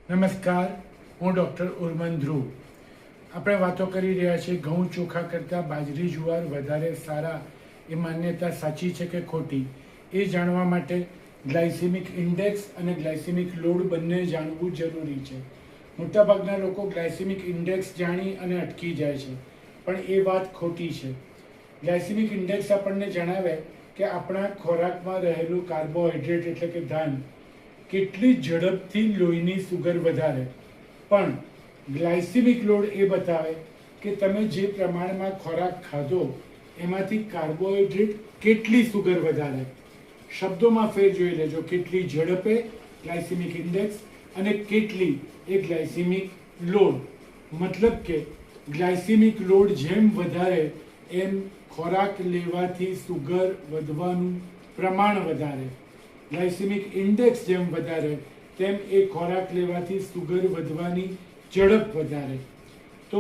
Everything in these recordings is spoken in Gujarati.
નમસ્કાર, હું ડૉક્ટર ઉર્મન ધ્રુવ. આપણે વાતો કરી રહ્યા છીએ ઘઉં ચોખા કરતાં બાજરી જુવાર વધારે સારા. એ માન્યતા સાચી છે કે ખોટી એ જાણવા માટે ગ્લાયસેમિક ઇન્ડેક્સ અને ગ્લાયસેમિક લોડ બંને જાણવું જરૂરી છે. મોટાભાગના લોકો ગ્લાયસેમિક ઇન્ડેક્સ જાણી અને અટકી જાય છે, પણ એ વાત ખોટી છે. ગ્લાયસેમિક ઇન્ડેક્સ આપણને જણાવે કે આપણા ખોરાકમાં રહેલું કાર્બોહાઈડ્રેટ એટલે કે ધાન કેટલી ઝડપથી લોહીની સુગર વધારે. પણ ગ્લાયસેમિક લોડ એ બતાવે કે તમે જે પ્રમાણમાં ખોરાક ખાધો એમાંથી કાર્બોહાઈડ્રેટ કેટલી સુગર વધારે. શબ્દોમાં ફેર જોઈ લેજો, કેટલી ઝડપે ગ્લાયસેમિક ઇન્ડેક્સ અને કેટલી એ ગ્લાયસેમિક લોડ. મતલબ કે ગ્લાયસેમિક લોડ જેમ વધારે એમ ખોરાક લેવાથી સુગર વધવાનું પ્રમાણ વધારે. ગ્લાયસેમિક ઇન્ડેક્સ જેમ વધારે તેમ એ ખોરાક લેવાથી સુગર વધવાની ઝડપ વધારે. તો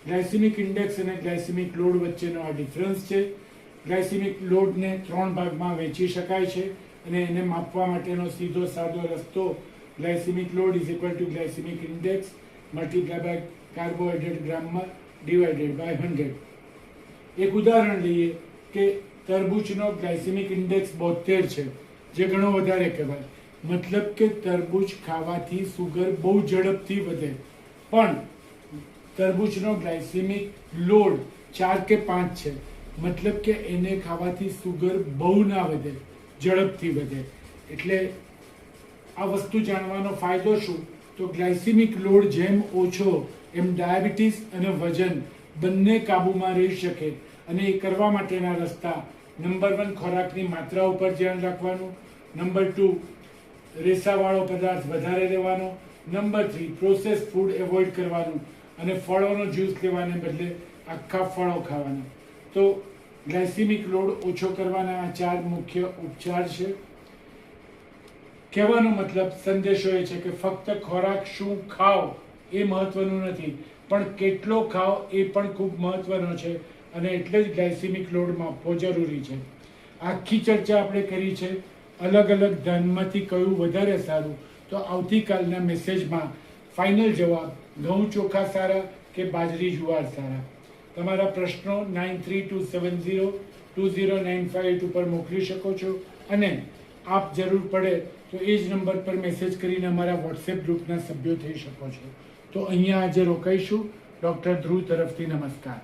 ગ્લાયસેમિક ઇન્ડેક્સ અને ગ્લાયસેમિક લોડ વચ્ચેનો આ ડિફરન્સ છે. ગ્લાયસેમિક લોડને 3 ભાગમાં વહેંચી શકાય છે અને એને માપવા માટેનો સીધો સાદો રસ્તો glycemic load is equal to glycemic index multiply by carbohydrate ગ્રામમાં ડિવાઇડેડ બાય 100. એક ઉદાહરણ લઈએ કે તરબૂચનો ગ્લાયસેમિક ઇન્ડેક્સ 72 છે, જે ઘણો વધારે કહેવાય. મતલબ કે તરબૂચ ખાવાથી સુગર બહુ ઝડપથી વધે, પણ તરબૂચનો ગ્લાયસેમિક લોડ 4 કે 5 છે. મતલબ કે એને ખાવાથી સુગર બહુ ના વધે, ઝડપથી વધે. એટલે આ વસ્તુ જાણવાનો ફાયદો શું? તો ગ્લાયસેમિક લોડ જેમ ઓછો એમ ડાયાબિટીસ અને વજન બંને કાબૂમાં રહી શકે. અને એ કરવા માટેના રસ્તા: નંબર 1, ખોરાકની માત્રા ઉપર ધ્યાન રાખવાનું. નંબર 2, રેસાવાળો પદાર્થ વધારે લેવાનો. નંબર 3, પ્રોસેસ ફૂડ એવોઇડ કરવાનું અને ફળોનો જ્યુસ લેવાને બદલે આખા ફળો ખાવાના. તો ગ્લાયસેમિક લોડ ઓછો કરવાના આ 4 મુખ્ય ઉપચાર છે. કહેવાનો મતલબ, સંદેશો એ છે કે ફક્ત ખોરાક શું ખાઓ એ મહત્વનું નથી, પણ કેટલો ખાઓ એ પણ ખૂબ મહત્વનો છે. અને એટલે જ ગ્લાયસેમિક લોડ માપવો જરૂરી છે. આખી ચર્ચા આપણે કરી છે અલગ અલગ ધાનમાંથી કયું વધારે સારું. તો આવતીકાલના મેસેજમાં ફાઇનલ જવાબ ઘઉં ચોખા સારા કે બાજરી જુવાર સારા. તમારા પ્રશ્નો 9327020958 ઉપર મોકલી શકો છો. અને આપ જરૂર પડે તો એ જ નંબર પર મેસેજ કરીને અમારા વોટ્સએપ ગ્રુપના સભ્યો થઈ શકો છો. તો અહીંયા આજે રોકાઈશું. ડૉક્ટર ધ્રુવ તરફથી નમસ્કાર.